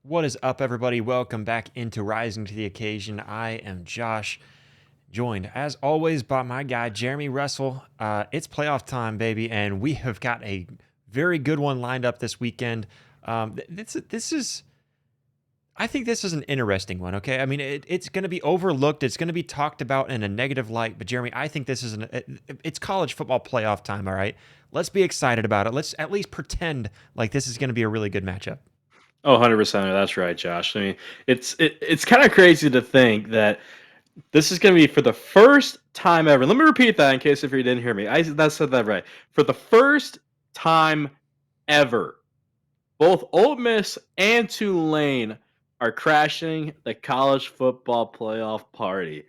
What is up, everybody? Welcome back into Rising to the Occasion. I am Josh, joined as always by my guy, Jeremy Russell. It's playoff time, baby, and we have got a very good one lined up this weekend. I think this is an interesting one, okay? I mean, it's going to be overlooked. It's going to be talked about in a negative light, but Jeremy, I think it's college football playoff time, all right? Let's be excited about it. Let's at least pretend like this is going to be a really good matchup. Oh, 100%. That's right, Josh. I mean, it's kind of crazy to think that this is going to be for the first time ever. Let me repeat that in case if you didn't hear me. I said that right. For the first time ever, both Ole Miss and Tulane are crashing the college football playoff party.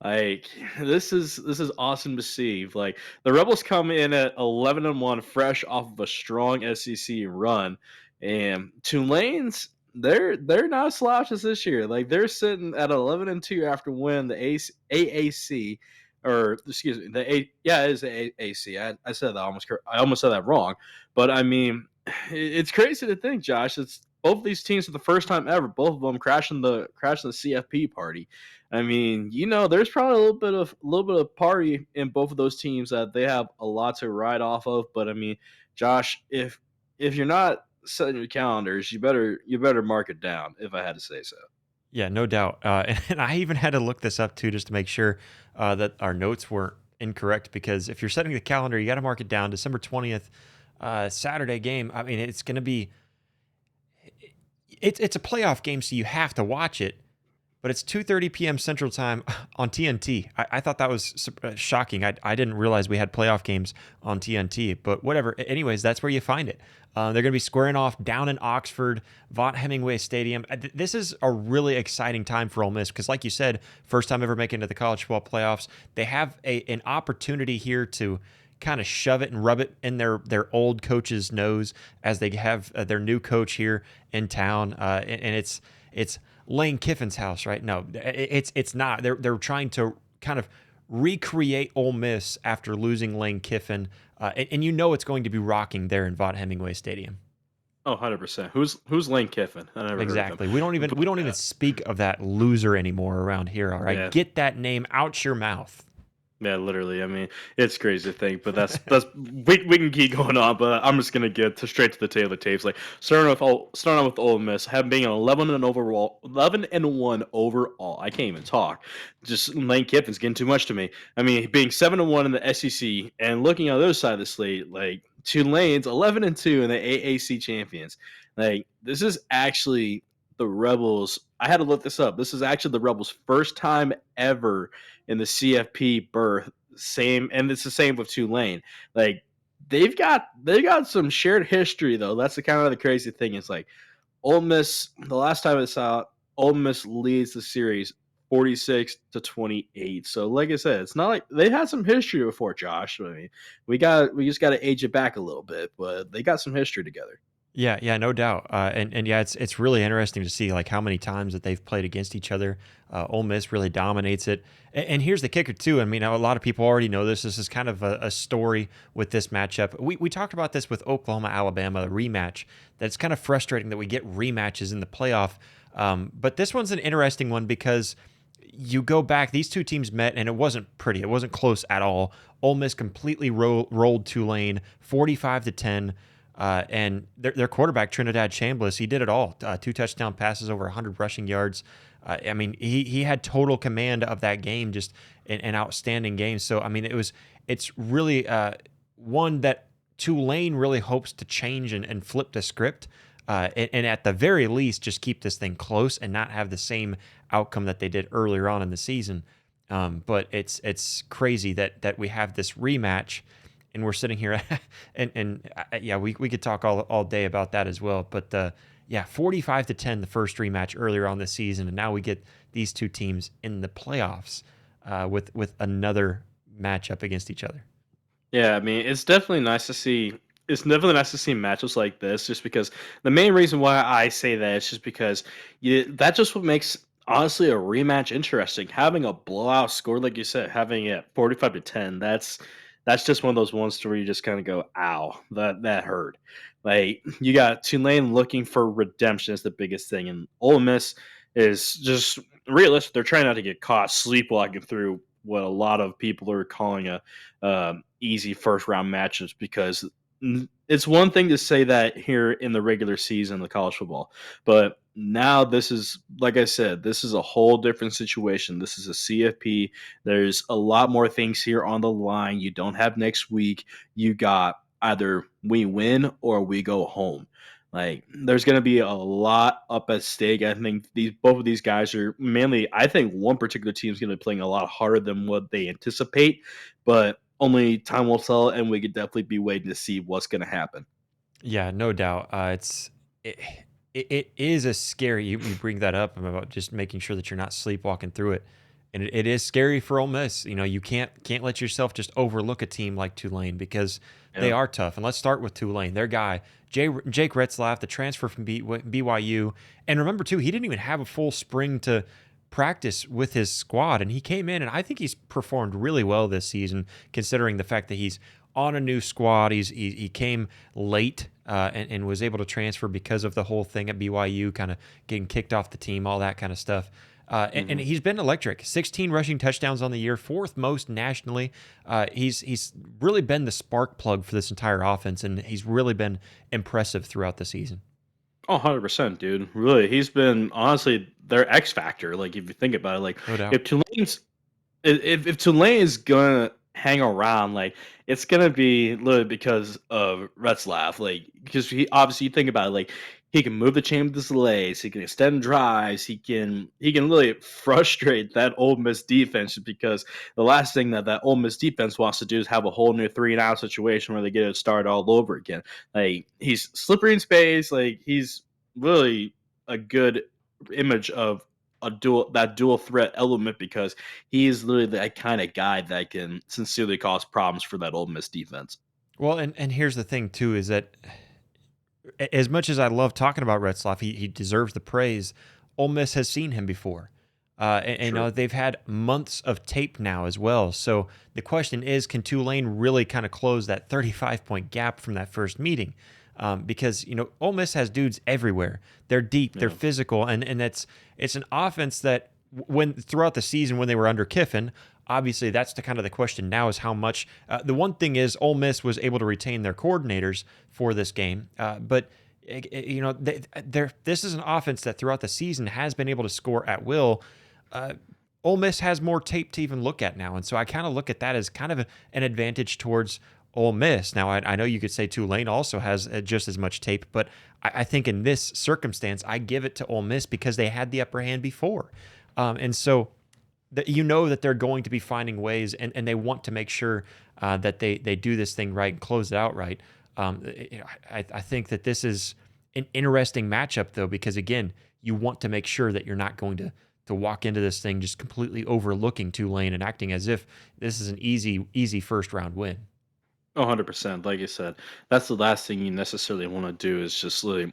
Like this is awesome to see. Like the Rebels come in at 11-1, fresh off of a strong SEC run, and Tulane's they're not slouches this year. Like they're sitting at 11-2 after winning the AAC, or excuse me, it is the AAC. I said that I almost said that wrong, but I mean it's crazy to think, Josh. It's both of these teams for the first time ever. Both of them crashing the CFP party. I mean, there's probably a little bit of party in both of those teams that they have a lot to ride off of. But I mean, Josh, if you're not setting your calendars, you better mark it down. If I had to say so. Yeah, no doubt. And I even had to look this up too, just to make sure that our notes weren't incorrect. Because if you're setting the calendar, you got to mark it down. December 20th, Saturday game. I mean, it's going to be it's a playoff game, so you have to watch it. But it's 2:30 p.m. Central Time on TNT. I thought that was shocking. I didn't realize we had playoff games on TNT, but whatever. Anyways, that's where you find it. They're going to be squaring off down in Oxford, Vaught Hemingway Stadium. This is a really exciting time for Ole Miss because, like you said, first time ever making it to the college football playoffs. They have an opportunity here to kind of shove it and rub it in their old coach's nose as they have their new coach here in town, and it's Lane Kiffin's house, right? No, it's not. They're trying to kind of recreate Ole Miss after losing Lane Kiffin, and you know it's going to be rocking there in Vaught Hemingway Stadium. Oh, 100%. Who's Lane Kiffin? I never heard of him. Exactly. We don't even speak of that loser anymore around here. All right, Yeah, get that name out your mouth. Yeah, literally. I mean, it's crazy to think, but that's we can keep going on, but I'm just gonna get straight to the tail of the tapes. Like starting off with Ole Miss, having being an 11-1 overall. I can't even talk. Just Lane Kiffin's getting too much to me. I mean, being 7-1 in the SEC and looking on the other side of the slate, like Tulane's 11-2 in the AAC champions. Like this is actually the Rebels. I had to look this up. This is actually the Rebels' first time ever in the CFP berth. Same, and it's the same with Tulane. Like they got some shared history though. That's the kind of the crazy thing. It's like Ole Miss. The last time it's out, Ole Miss leads the series 46-28. So, like I said, it's not like they had some history before, Josh. I mean, we just got to age it back a little bit, but they got some history together. Yeah, no doubt. And yeah, it's really interesting to see like how many times that they've played against each other. Ole Miss really dominates it. And here's the kicker too. I mean, a lot of people already know this. This is kind of a story with this matchup. We talked about this with Oklahoma, Alabama, the rematch. That it's kind of frustrating that we get rematches in the playoff. But this one's an interesting one because you go back, these two teams met and it wasn't pretty. It wasn't close at all. Ole Miss completely rolled Tulane 45-10. And their quarterback, Trinidad Chambliss, he did it all. Two touchdown passes, over 100 rushing yards. I mean, he had total command of that game, just an outstanding game. So, I mean, it's really one that Tulane really hopes to change and flip the script. And at the very least, just keep this thing close and not have the same outcome that they did earlier on in the season. But it's crazy that we have this rematch and we're sitting here and yeah, we could talk all day about that as well. But yeah, 45-10 the first rematch earlier on this season, and now we get these two teams in the playoffs with another matchup against each other. Yeah, I mean, it's definitely nice to see. It's definitely nice to see matchups like this, just because the main reason why I say that is just because that just what makes honestly a rematch interesting. Having a blowout score, like you said, having it 45-10, that's just one of those ones where you just kind of go, "Ow, that hurt." Like you got Tulane looking for redemption is the biggest thing, and Ole Miss is just realistic. They're trying not to get caught sleepwalking through what a lot of people are calling a easy first round matches because it's one thing to say that here in the regular season of college football, but now this is like I said, this is a whole different situation. This is a CFP. There's a lot more things here on the line. You don't have next week. You got either we win or we go home. Like there's going to be a lot up at stake. I think these both of these guys are mainly. I think one particular team is going to be playing a lot harder than what they anticipate, but only time will tell, and we could definitely be waiting to see what's going to happen. Yeah, no doubt. It, it is a scary. You bring that up about just making sure that you're not sleepwalking through it, and it is scary for Ole Miss. You know, you can't let yourself just overlook a team like Tulane because they Yeah. are tough. And let's start with Tulane. Their guy Jake Retzlaff, the transfer from BYU, and remember too, he didn't even have a full spring to practice with his squad, and he came in, and I think he's performed really well this season, considering the fact that he's on a new squad. He came late and was able to transfer because of the whole thing at BYU, kind of getting kicked off the team, all that kind of stuff. And Hmm. he's been electric. 16 rushing touchdowns on the year, fourth most nationally. He's really been the spark plug for this entire offense, and he's really been impressive throughout the season. Oh, 100%, dude. Really, he's been honestly their X factor. Like if you think about it, like No doubt. if Tulane's if Tulane is gonna hang around, like it's gonna be literally because of Retzlaff. Like because he obviously you think about it, like he can move the chain with his legs, he can extend drives, he can really frustrate that Ole Miss defense because the last thing that Ole Miss defense wants to do is have a whole new 3-and-out situation where they get it started all over again. Like he's slippery in space, like he's really a good image of a dual threat element because he is literally that kind of guy that can sincerely cause problems for that Ole Miss defense. Well, and here's the thing too is that as much as I love talking about Retzlaff, he deserves the praise. Ole Miss has seen him before. And you know, True. they've had months of tape now as well. So the question is, can Tulane really kind of close that 35-point gap from that first meeting? Because you know, Ole Miss has dudes everywhere. They're deep, they're Yeah. physical, and it's an offense that when throughout the season when they were under Kiffin, obviously that's the kind of the question now is how much. The one thing is Ole Miss was able to retain their coordinators for this game, but you know, this is an offense that throughout the season has been able to score at will. uh, Ole Miss has more tape to even look at now, and so I kind of look at that as kind of an advantage towards Ole Miss. Now, I know you could say Tulane also has just as much tape, but I think in this circumstance, I give it to Ole Miss because they had the upper hand before, and so that you know that they're going to be finding ways, and they want to make sure that they do this thing right and close it out right. I think that this is an interesting matchup though, because again, you want to make sure that you're not going to walk into this thing just completely overlooking Tulane and acting as if this is an easy first round win. 100%. Like I said, that's the last thing you necessarily want to do is just really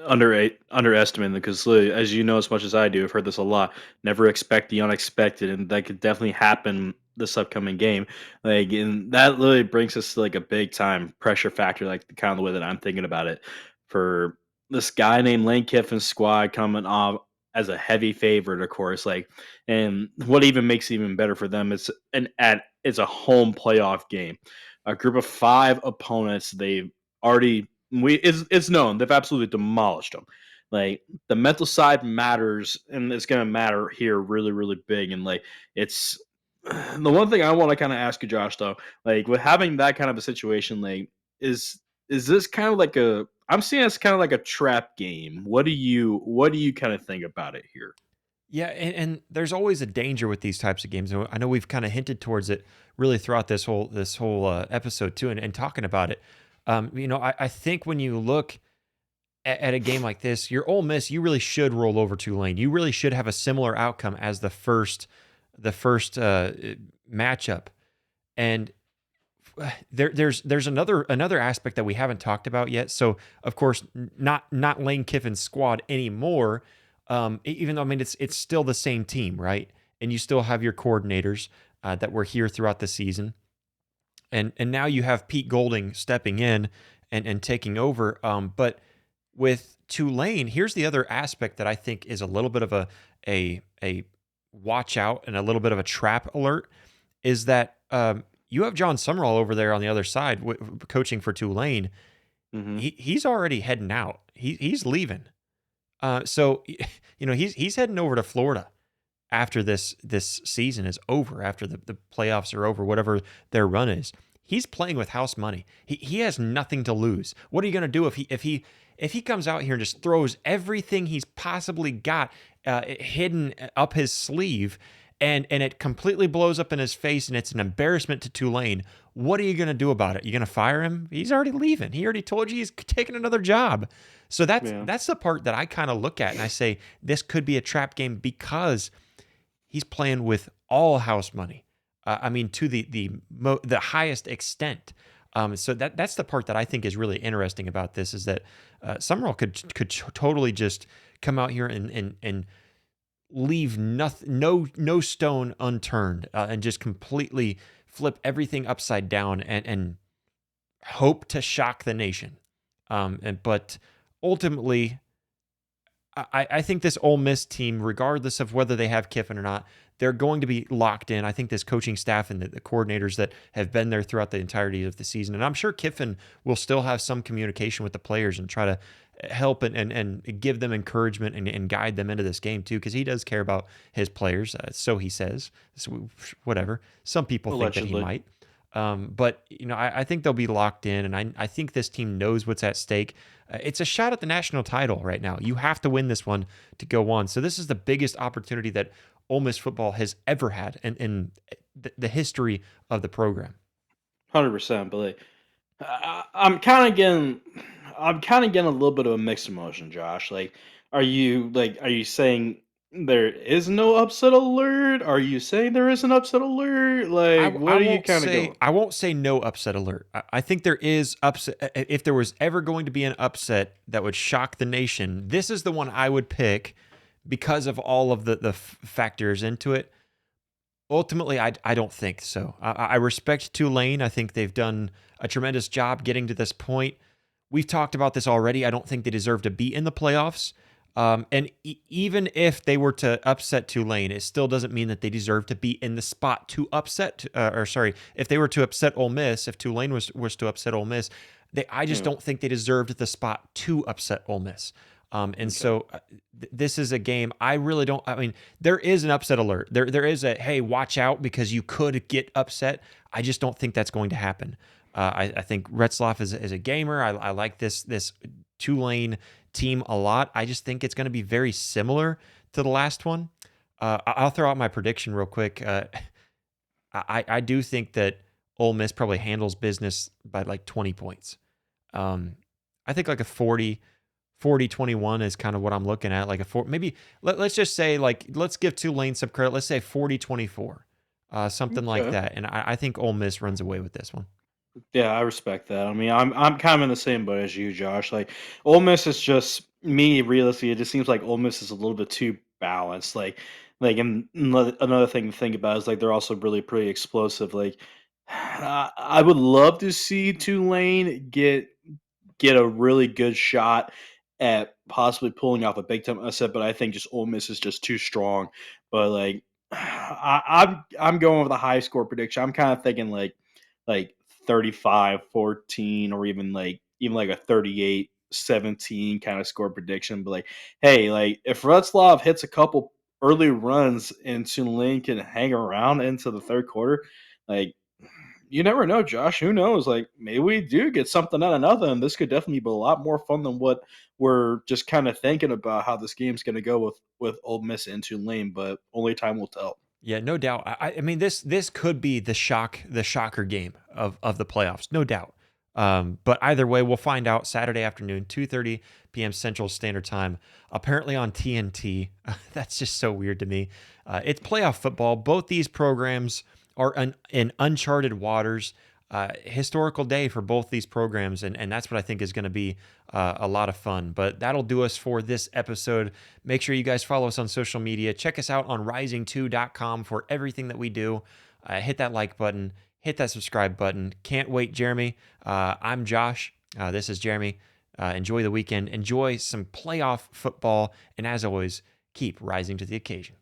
underestimate them because as you know as much as I do, I've heard this a lot. Never expect the unexpected, and that could definitely happen this upcoming game. Like, and that really brings us to like a big time pressure factor, like the kind of the way that I'm thinking about it for this guy named Lane Kiffin's squad coming off as a heavy favorite, of course. Like, and what even makes it even better for them is it's a home playoff game, a group of five opponents. They've already it's known they've absolutely demolished them. Like the mental side matters, and it's gonna matter here really, really big. And like it's the one thing I want to kind of ask you, Josh, though, like with having that kind of a situation, like is this kind of like a I'm seeing it's kind of like a trap game. What do you kind of think about it here? Yeah, and there's always a danger with these types of games. And I know we've kind of hinted towards it really throughout this whole episode too, and talking about it. You know, I think when you look at a game like this, your Ole Miss, you really should roll over Tulane. You really should have a similar outcome as the first matchup. And there's another aspect that we haven't talked about yet. So of course, not Lane Kiffin's squad anymore. Even though I mean it's still the same team, right? And you still have your coordinators that were here throughout the season, and now you have Pete Golding stepping in and taking over. But with Tulane, here's the other aspect that I think is a little bit of a watch out and a little bit of a trap alert is that you have John Summerall over there on the other side coaching for Tulane. Hmm. He's already heading out. He's leaving. So he's heading over to Florida after this season is over, after the playoffs are over, whatever their run is. He's playing with house money. He has nothing to lose. What are you going to do if he comes out here and just throws everything he's possibly got hidden up his sleeve, and it completely blows up in his face, and it's an embarrassment to Tulane? What are you going to do about it? You going to fire him? He's already leaving. He already told you he's taking another job. So Yeah. that's the part that I kind of look at and I say this could be a trap game because he's playing with all house money. I mean, to the highest extent. So that's the part that I think is really interesting about this is that Summerall could totally just come out here and leave nothing, no stone unturned, and just completely flip everything upside down and hope to shock the nation. But ultimately, I think this Ole Miss team, regardless of whether they have Kiffin or not, they're going to be locked in. I think this coaching staff and the coordinators that have been there throughout the entirety of the season, and I'm sure Kiffin will still have some communication with the players and try to help and give them encouragement and guide them into this game too, because he does care about his players. So he says. So whatever. Some people think that he Allegedly. might. But I think they'll be locked in, and I think this team knows what's at stake. It's a shot at the national title right now. You have to win this one to go on. So this is the biggest opportunity that Ole Miss football has ever had in the history of the program. 100%. But like, I'm kind of getting, a little bit of a mixed emotion, Josh. Are you saying there is no upset alert? Are you saying there is an upset alert? Like, what are you kind of going? I won't say no upset alert. I think there is upset. If there was ever going to be an upset that would shock the nation, this is the one I would pick because of all of the factors into it. Ultimately, I don't think so. I respect Tulane. I think they've done a tremendous job getting to this point. We've talked about this already. I don't think they deserve to be in the playoffs. And even if they were to upset Tulane, it still doesn't mean that they deserve to be in the spot to upset. Or sorry, if they were to upset Ole Miss, if Tulane was to upset Ole Miss, I just Yeah. don't think they deserved the spot to upset Ole Miss. And Okay. so this is a game I really don't. I mean, there is an upset alert. There is a hey, watch out because you could get upset. I just don't think that's going to happen. I think Retzloff is a gamer. I like this Tulane team a lot. I just think it's going to be very similar to the last one. I'll throw out my prediction real quick. I do think that Ole Miss probably handles business by like 20 points. I think like a 40-21 is kind of what I'm looking at. Like a four, maybe let's just say like, let's give Tulane some credit. Let's say 40-24, something like Okay. that. And I think Ole Miss runs away with this one. Yeah, I respect that. I mean, I'm kind of in the same boat as you, Josh. Like, Ole Miss is just me. Realistically, it just seems like Ole Miss is a little bit too balanced. And another thing to think about is like they're also really pretty explosive. Like, I would love to see Tulane get a really good shot at possibly pulling off a big time upset, but I think just Ole Miss is just too strong. But like, I'm going with a high score prediction. I'm kind of thinking like 35-14, or even like a 38-17 kind of score prediction. But like, hey, like if Retzlaff hits a couple early runs and Tulane can hang around into the third quarter, like you never know, Josh. Who knows? Like maybe we do get something out of nothing. And this could definitely be a lot more fun than what we're just kind of thinking about how this game's going to go with Ole Miss and Tulane. But only time will tell. Yeah, no doubt. I mean, this could be the shocker game of the playoffs, no doubt. But either way, we'll find out Saturday afternoon, 2:30 p.m. Central Standard Time. Apparently on TNT. That's just so weird to me. It's playoff football. Both these programs are in uncharted waters. Historical day for both these programs, and that's what I think is going to be a lot of fun. But that'll do us for this episode. Make sure you guys follow us on social media. Check us out on rising2.com for everything that we do. Hit that like button, hit that subscribe button. Can't wait, Jeremy. I'm Josh. This is Jeremy. Enjoy the weekend. Enjoy some playoff football. And as always, keep rising to the occasion.